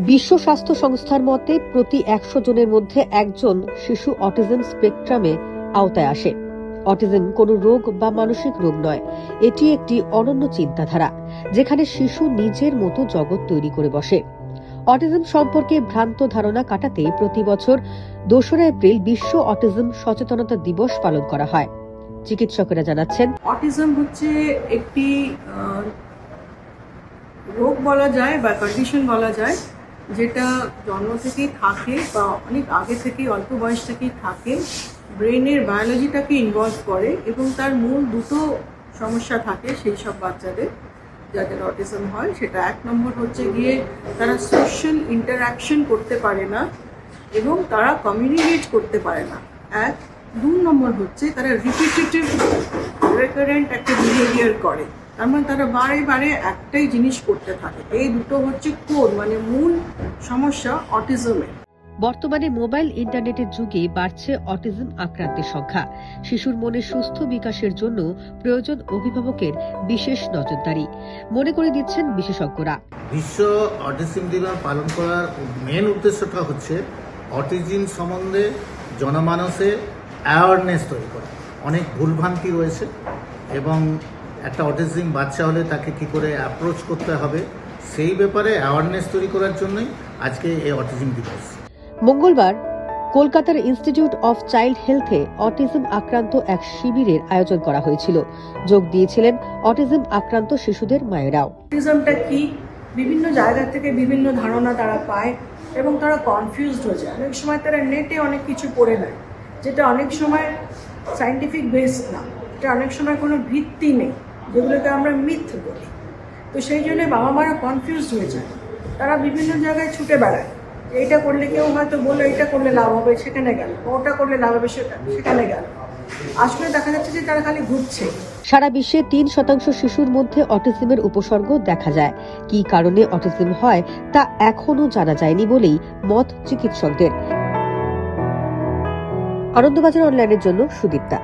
বিশ্ব স্বাস্থ্য সংস্থার মতে প্রতি ১০০ জনের মধ্যে একজন শিশু অটিজম স্পেকট্রামে আওতায় আসে। অটিজম কোনো রোগ বা মানসিক রোগ নয়, এটি একটি অনন্য চিন্তাধারা, যেখানে শিশু নিজের মতো জগৎ তৈরি করে বসে। অটিজম সম্পর্কে ভ্রান্ত ধারণা কাটাতে প্রতি বছর ২রা এপ্রিল বিশ্ব অটিজম সচেতনতা দিবস পালন করা হয়। চিকিৎসকেরা জানাচ্ছেন, অটিজম হচ্ছে একটি রোগ বলা যায় বা কন্ডিশন বলা যায়, যেটা জন্ম থেকেই থাকে বা অনেক আগে থেকেই, অল্প বয়স থেকেই থাকে। ব্রেনের বায়োলজিটাকে ইনভলভ করে এবং তার মূল দুটো সমস্যা থাকে সেই সব বাচ্চাদের যাদের অটিজম হয়। সেটা ১ নম্বর হচ্ছে গিয়ে তারা সোশ্যাল ইন্টারাকশন করতে পারে না এবং তারা কমিউনিকেট করতে পারে না। ২ নম্বর হচ্ছে তারা রিপিটেটিভ রেকারেন্ট একটা বিহেভিয়ার করে, তার মানে তারা বারে বারে একটাই জিনিস করতে থাকে। এই দুটো হচ্ছে কোর, মানে মূল সমস্যা অটিজমের। বর্তমানে মোবাইল ইন্টারনেটের যুগে বাড়ছে অটিজম আক্রান্তের সংখ্যা। শিশুর মনে সুস্থ বিকাশের জন্য প্রয়োজন অভিভাবকের বিশেষ নজরদারি, মনে করে দিচ্ছেন বিশেষজ্ঞরা। বিশ্ব অটিজম দিবস পালন করার মেন উদ্দেশ্যটা হচ্ছে অটিজম সম্বন্ধে জনমানসে অ্যাওয়ারনেস তৈরি করা। অনেক ভুলভ্রান্তি রয়েছে এবং একটা অটিজম বাচ্চা হলে তাকে কি করে অ্যাপ্রোচ করতে হবে সেই ব্যাপারে অ্যাওয়ারনেস তৈরি করার জন্যই আজকে এই অটিজম দিবস। মঙ্গলবার কলকাতার ইনস্টিটিউট অফ চাইল্ড হেলথে অটিজম আক্রান্ত এক শিবিরের আয়োজন করা হয়েছিল। যোগ দিয়েছিলেন অটিজম আক্রান্ত শিশুদের মায়েরাও। অটিজমটা কি, বিভিন্ন জায়গা থেকে বিভিন্ন ধারণা তারা পায় এবং তারা কনফিউজড হয়ে যায়। অনেক সময় তারা নেটে অনেক কিছু পড়ে নেয়, যেটা অনেক সময় সায়েন্টিফিক বেস না, এটা অনেক সময় কোনো ভিত্তি নেই, যেগুলোকে আমরা মিথ বলি। তো সেই জন্য বাবা মারা কনফিউজড হয়ে যায়, তারা বিভিন্ন জায়গায় ছুটে বেড়ায়। এইটা করলে কেউ হয়তো বললো এটা করলে লাভ হবে, সেখানে গেল, ওটা করলে লাভ হবে, সেখানে গেল। আসলে দেখা যাচ্ছে যে তারা খালি ঘুরছে। সারা বিশ্বে ৩% শিশুর মধ্যে অটিজমের উপসর্গ দেখা যায়। কি কারণে অটিজম হয় তা এখনো জানা যায়নি বলেই মত চিকিৎসকদের। আনন্দবাজার অনলাইনের জন্য সুদীপ্তা।